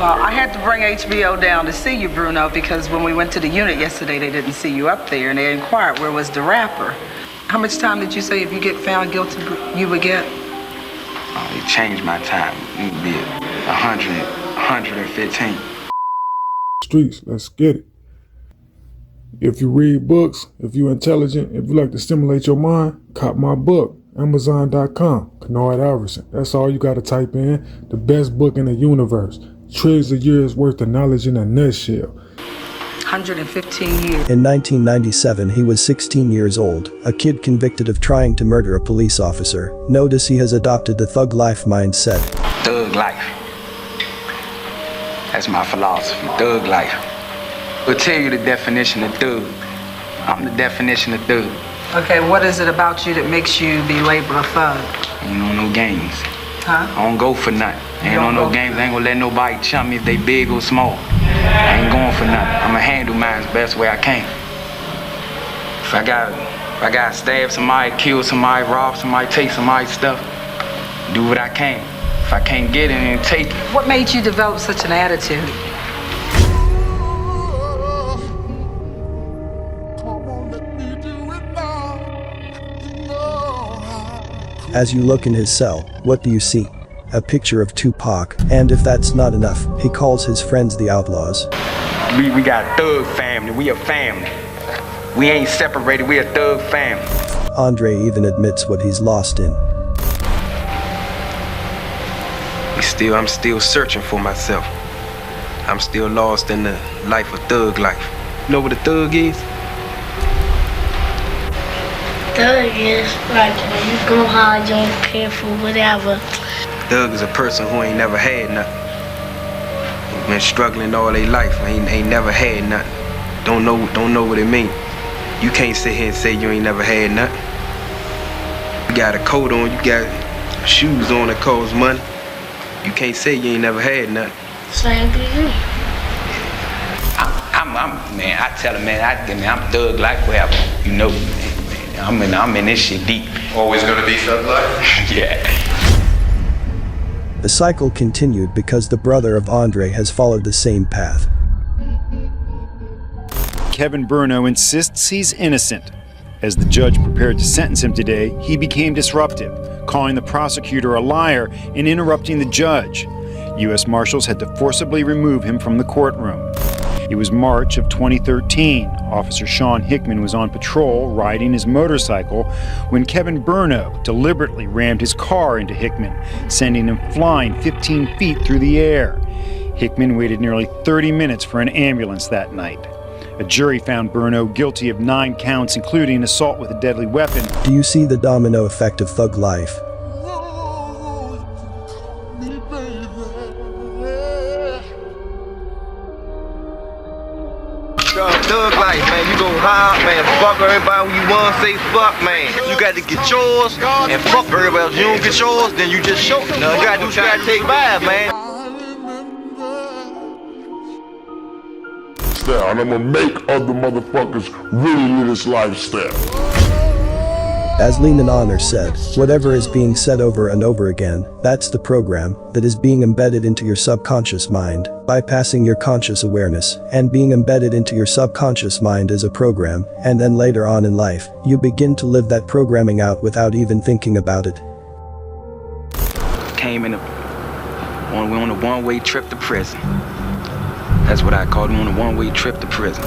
Well, I had to bring HBO down to see you, Bruno, because when we went to the unit yesterday, they didn't see you up there, and they inquired where was the rapper. How much time did you say if you get found guilty, you would get? Oh, they changed my time. It would be 115. Streets, let's get it. If you read books, if you're intelligent, if you like to stimulate your mind, cop my book. Amazon.com, Kennard Alverson. That's all you got to type in. The best book in the universe. Trillions of years worth of knowledge in a nutshell. 115 years. In 1997, he was 16 years old, a kid convicted of trying to murder a police officer. Notice he has adopted the thug life mindset. Thug life. That's my philosophy, thug life. We'll tell you the definition of thug. I'm the definition of thug. Okay, what is it about you that makes you be labeled a thug? Ain't on no games. Huh? I don't go for nothing. Ain't on no games. I ain't gonna let nobody chump me if they big or small. I ain't going for nothing. I'ma handle mine the best way I can. If I got stab somebody, kill somebody, rob somebody, take somebody's stuff, do what I can. If I can't get it, then take it. What made you develop such an attitude? As you look in his cell, what do you see? A picture of Tupac, and if that's not enough, he calls his friends the Outlaws. We got a thug family, we a family. We ain't separated, we a thug family. Andre even admits what he's lost in. I'm still searching for myself. I'm still lost in the life of thug life. You know what a thug is? Thug is like when you go hard, you don't care for whatever. Thug is a person who ain't never had nothing. Been struggling all their life, ain't never had nothing. Don't know what it mean. You can't sit here and say you ain't never had nothing. You got a coat on, you got shoes on that cost money. You can't say you ain't never had nothing. Same to you. Man, I tell him, man, I'm thug life forever. You know, man, I'm in this shit deep. Always gonna be thug life? Yeah. The cycle continued because the brother of Andre has followed the same path. Kevin Bruno insists he's innocent. As the judge prepared to sentence him today, he became disruptive, calling the prosecutor a liar and interrupting the judge. U.S. Marshals had to forcibly remove him from the courtroom. It was March of 2013. Officer Sean Hickman was on patrol riding his motorcycle when Kevin Bruno deliberately rammed his car into Hickman, sending him flying 15 feet through the air. Hickman waited nearly 30 minutes for an ambulance that night. A jury found Bruno guilty of 9 counts, including assault with a deadly weapon. Do you see the domino effect of thug life? Thug life, man. You go hard, man. Fuck everybody who you want to say fuck, man. You got to get yours and fuck everybody else. You don't get yours, then you just show. No, you got to do what you got to take vibes, man. And I'm gonna make other motherfuckers really live this lifestyle. As Leanin' Honor said, whatever is being said over and over again, that's the program that is being embedded into your subconscious mind, bypassing your conscious awareness, and being embedded into your subconscious mind as a program, and then later on in life, you begin to live that programming out without even thinking about it. Came on a one-way trip to prison. That's what I called him, on a one-way trip to prison.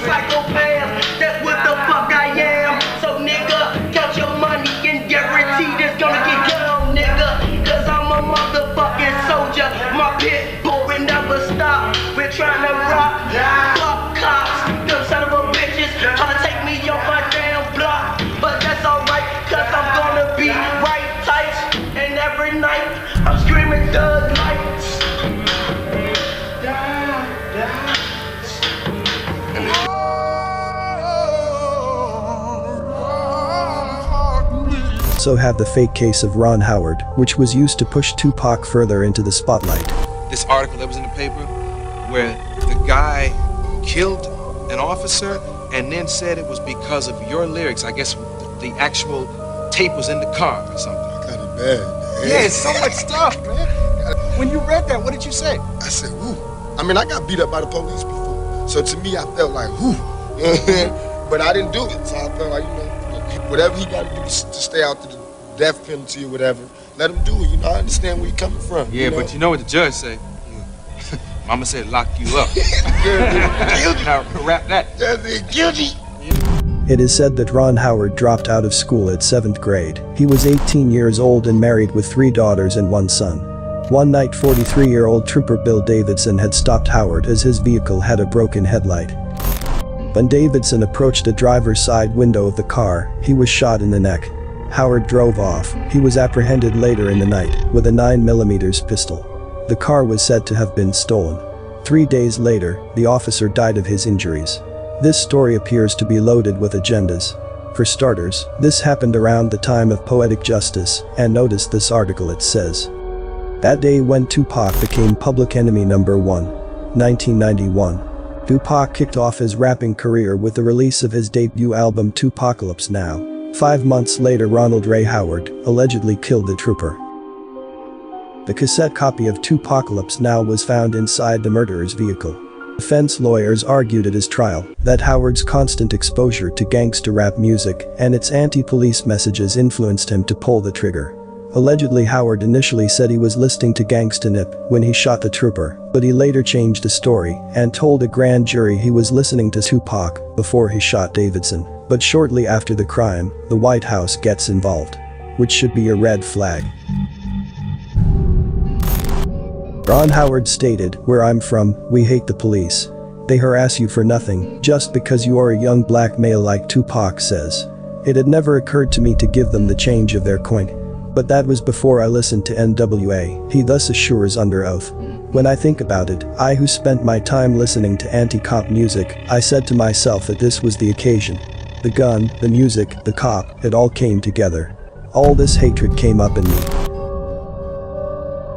Psychopath, that's what the fuck I am. So nigga, count your money and guarantee this gonna get down, nigga. Cause I'm a motherfucking soldier. My pit bull will never stop. We're trying to rock, fuck cops. Them son of a bitches trying to take me off my damn block. But that's alright, cause I'm gonna be right tight. And every night, I'm screaming thug lights. So have the fake case of Ron Howard, which was used to push Tupac further into the spotlight. This article that was in the paper, where the guy killed an officer and then said it was because of your lyrics. I guess the actual tape was in the car or something. Kind of bad, man. Yeah, it's so much stuff, man. When you read that, what did you say? I said, whoo. I mean, I got beat up by the police before. So to me, I felt like, whoo. You know what I'm saying? But I didn't do it. So I felt like, whatever he got to do to stay out to the death penalty or whatever, let him do it. I understand where you're coming from. Yeah, but you know what the judge say? Mama said lock you up. Guilty. Now wrap that. Judge said guilty. It is said that Ron Howard dropped out of school at 7th grade. He was 18 years old and married with 3 daughters and 1 son. One night 43-year-old Trooper Bill Davidson had stopped Howard as his vehicle had a broken headlight. When Davidson approached the driver's side window of the car, he was shot in the neck. Howard drove off. He was apprehended later in the night with a 9mm pistol. The car was said to have been stolen. 3 days later, the officer died of his injuries. This story appears to be loaded with agendas. For starters, this happened around the time of poetic justice, and notice this article. It says, that day when Tupac became public enemy number 1. 1991. Tupac kicked off his rapping career with the release of his debut album Tupacalypse Now. 5 months later, Ronald Ray Howard allegedly killed the trooper. The cassette copy of Tupacalypse Now was found inside the murderer's vehicle. Defense lawyers argued at his trial that Howard's constant exposure to gangsta rap music and its anti-police messages influenced him to pull the trigger. Allegedly, Howard initially said he was listening to Gangsta Nip when he shot the trooper, but he later changed the story and told a grand jury he was listening to Tupac before he shot Davidson. But shortly after the crime, the White House gets involved, which should be a red flag. Ron Howard stated, "Where I'm from, we hate the police. They harass you for nothing, just because you are a young black male," like Tupac says. It had never occurred to me to give them the change of their coin. But that was before I listened to NWA, he thus assures under oath. When I think about it, I who spent my time listening to anti-cop music, I said to myself that this was the occasion. The gun, the music, the cop, it all came together. All this hatred came up in me.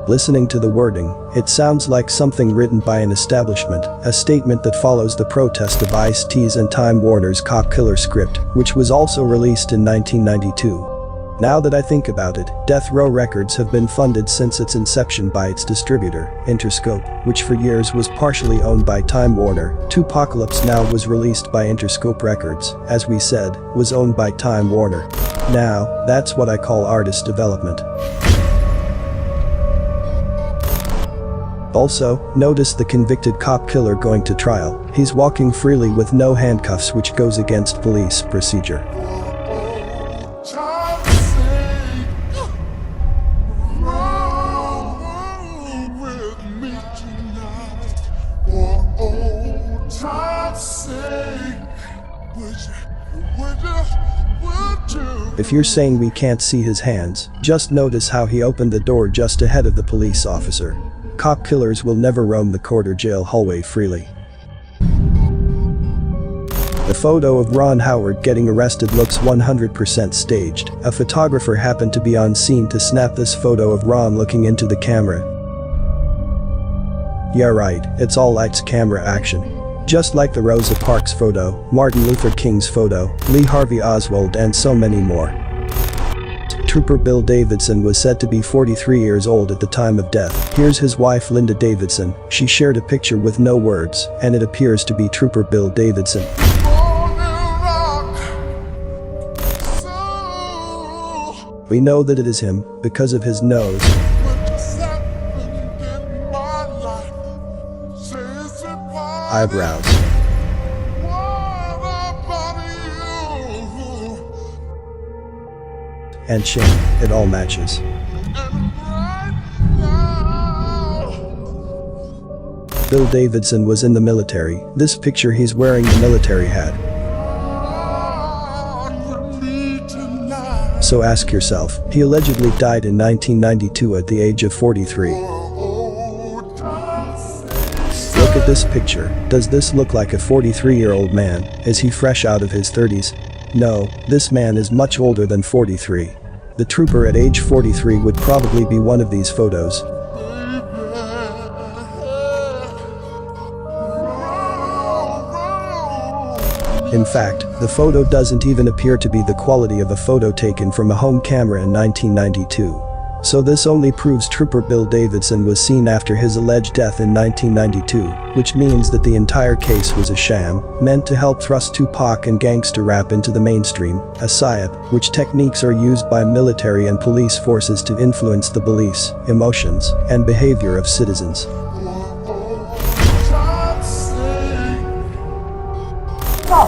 Listening to the wording, it sounds like something written by an establishment, a statement that follows the protest of Ice-T's and Time Warner's Cop Killer script, which was also released in 1992. Now that I think about it, Death Row Records have been funded since its inception by its distributor, Interscope, which for years was partially owned by Time Warner. Tupacalypse Now was released by Interscope Records, as we said, was owned by Time Warner. Now, that's what I call artist development. Also, notice the convicted cop killer going to trial. He's walking freely with no handcuffs, which goes against police procedure. If you're saying we can't see his hands, just notice how he opened the door just ahead of the police officer. Cop killers will never roam the court or jail hallway freely. The photo of Ron Howard getting arrested looks 100% staged. A photographer happened to be on scene to snap this photo of Ron looking into the camera. Yeah, right, it's all lights, camera action. Just like the Rosa Parks photo, Martin Luther King's photo, Lee Harvey Oswald, and so many more. Trooper Bill Davidson was said to be 43 years old at the time of death. Here's his wife Linda Davidson. She shared a picture with no words, and it appears to be Trooper Bill Davidson. We know that it is him because of his nose, eyebrows, and chin. It all matches. Bill Davidson was in the military. This picture, he's wearing the military hat. So ask yourself, he allegedly died in 1992 at the age of 43. Look at this picture. Does this look like a 43-year-old man? Is he fresh out of his 30s? No, this man is much older than 43. The trooper at age 43 would probably be one of these photos. In fact, the photo doesn't even appear to be the quality of a photo taken from a home camera in 1992. So this only proves Trooper Bill Davidson was seen after his alleged death in 1992, which means that the entire case was a sham, meant to help thrust Tupac and gangster rap into the mainstream, a psyop, which techniques are used by military and police forces to influence the beliefs, emotions, and behavior of citizens.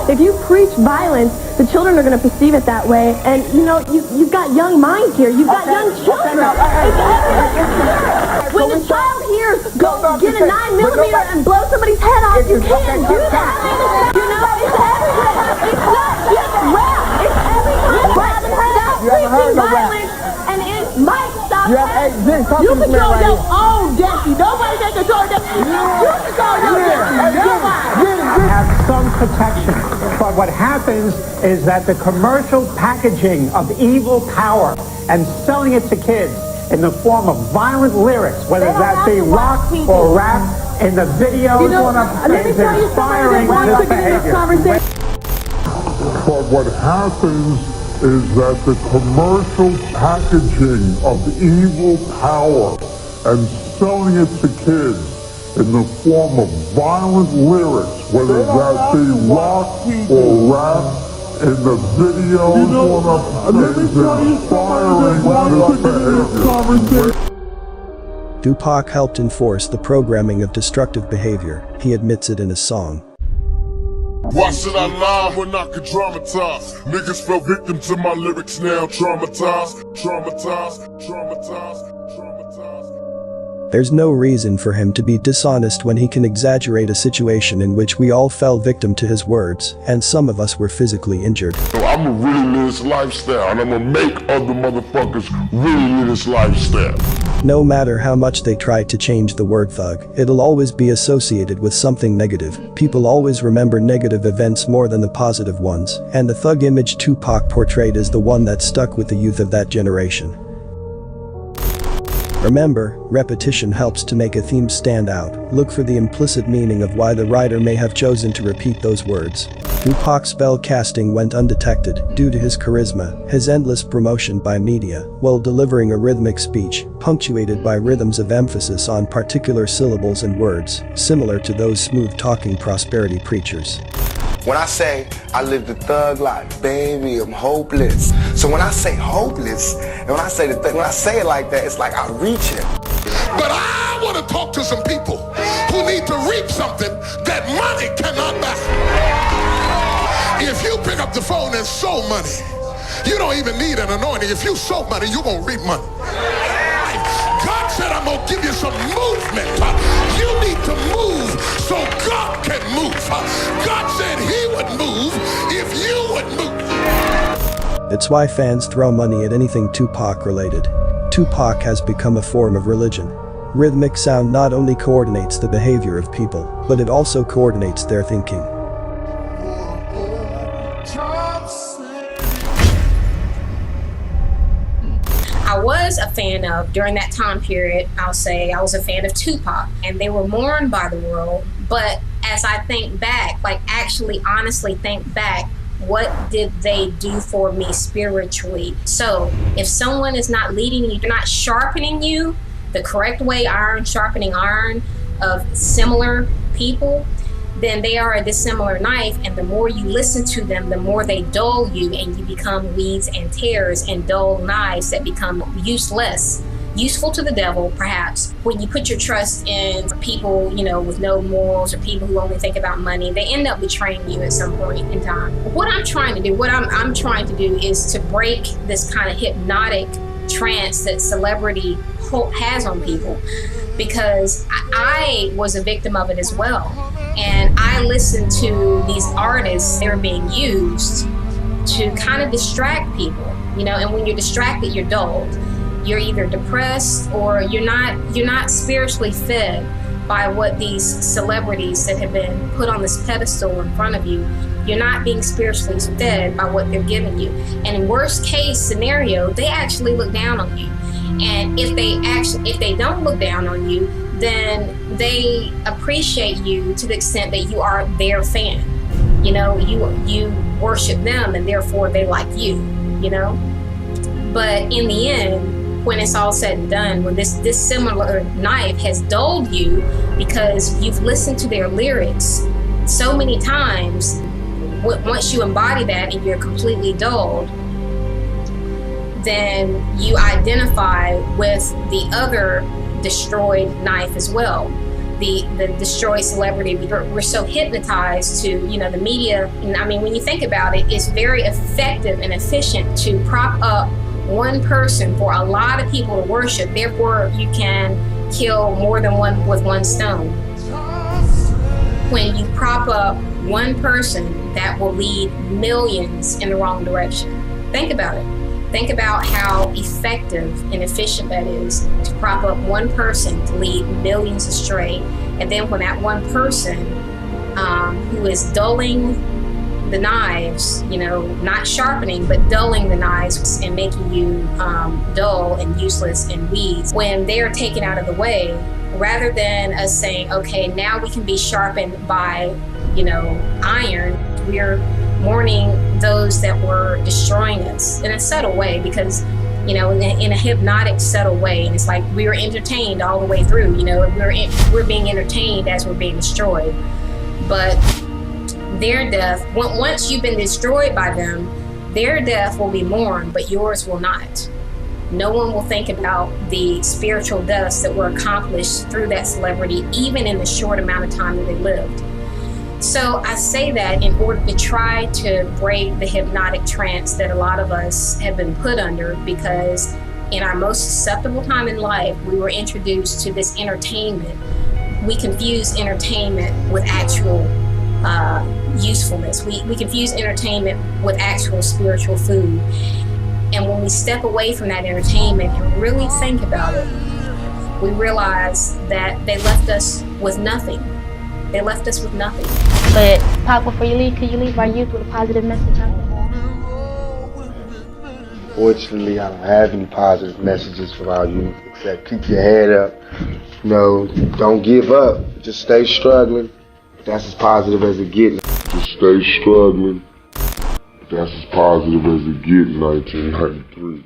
If you preach violence, the children are going to perceive it that way. And you know, you've got young minds here. You've got young children. When the child hears, go get a 9mm and blow somebody's head off, you can't do that. You know, it's everywhere. It's not just rap. It's everywhere. Stop preaching violence, and it might stop. You control your own destiny. Nobody can control your destiny. You control your destiny. Nobody. Have some protection, but what happens is that the commercial packaging of evil power and selling it to kids in the form of violent lyrics, whether that be rock or rap, in the videos, is inspiring this behavior. But what happens is that the commercial packaging of evil power and selling it to kids in the form of violent lyrics, whether that be rock or rap, in the videos, is inspiring this behavior. Tupac helped enforce the programming of destructive behavior. He admits it in his song. Why should I lie when I could dramatize? Niggas fell victim to my lyrics now, traumatized. There's no reason for him to be dishonest when he can exaggerate a situation in which we all fell victim to his words, and some of us were physically injured. I'ma really live this lifestyle, and I'ma make other motherfuckers really live this lifestyle. No matter how much they try to change the word thug, it'll always be associated with something negative. People always remember negative events more than the positive ones, and the thug image Tupac portrayed is the one that stuck with the youth of that generation. Remember, repetition helps to make a theme stand out. Look for the implicit meaning of why the writer may have chosen to repeat those words. Tupac's spell casting went undetected due to his charisma, his endless promotion by media, while delivering a rhythmic speech, punctuated by rhythms of emphasis on particular syllables and words, similar to those smooth-talking prosperity preachers. When I say I live the thug life, baby, I'm hopeless. So when I say hopeless, and when I say when I say it like that, it's like I reach it. But I want to talk to some people who need to reap something that money cannot buy. If you pick up the phone and sow money, you don't even need an anointing. If you sow money, you're going to reap money. God said, I'm going to give you some movement. You need to move so God can move. God said he would move if you would move. It's why fans throw money at anything Tupac related. Tupac has become a form of religion. Rhythmic sound not only coordinates the behavior of people, but it also coordinates their thinking. I was a fan of, during that time period, I'll say I was a fan of Tupac, and they were mourned by the world. But as I think back, like actually honestly think back, what did they do for me spiritually? So if someone is not leading you, they're not sharpening you the correct way, iron sharpening iron, of similar people, then they are a dissimilar knife, and the more you listen to them, the more they dull you, and you become weeds and tears and dull knives that become useless. Useful to the devil, perhaps. When you put your trust in people, you know, with no morals, or people who only think about money, they end up betraying you at some point in time. What I'm trying to do, I'm trying to do is to break this kind of hypnotic trance that celebrity has on people, because I was a victim of it as well. And I listened to these artists, they were being used to kind of distract people, you know, and when you're distracted, you're dulled. You're either depressed or you're not spiritually fed by what these celebrities that have been put on this pedestal in front of you. You're not being spiritually fed by what they're giving you. And in worst case scenario, they actually look down on you. And if they don't look down on you, then they appreciate you to the extent that you are their fan. You know, you worship them, and therefore they like you, you know? But in the end, when it's all said and done, when this similar knife has dulled you because you've listened to their lyrics so many times, once you embody that and you're completely dulled, then you identify with the other destroyed knife as well. The destroyed celebrity. We're so hypnotized to, the media. And I mean, when you think about it, it's very effective and efficient to prop up one person for a lot of people to worship. Therefore, you can kill more than one with one stone. When you prop up one person, that will lead millions in the wrong direction. Think about it. Think about how effective and efficient that is to prop up one person to lead millions astray. And then when that one person who is dulling the knives, not sharpening, but dulling the knives and making you dull and useless and weeds, when they're taken out of the way, rather than us saying, okay, now we can be sharpened by, iron, we're mourning those that were destroying us in a subtle way, because in a hypnotic subtle way, and it's like we were entertained all the way through. We're being entertained as we're being destroyed. But their death, once you've been destroyed by them, their death will be mourned, but yours will not. No one will think about the spiritual deaths that were accomplished through that celebrity, even in the short amount of time that they lived. So I say that in order to try to break the hypnotic trance that a lot of us have been put under, because in our most susceptible time in life, we were introduced to this entertainment. We confuse entertainment with actual usefulness. We confuse entertainment with actual spiritual food. And when we step away from that entertainment and really think about it, we realize that they left us with nothing. They left us with nothing. But Pop, before you leave, could you leave our youth with a positive message out there? Fortunately, I don't have any positive messages for our youth except keep your head up. Don't give up. Just stay struggling. That's as positive as it gets. Just stay struggling. That's as positive as it gets in 1993.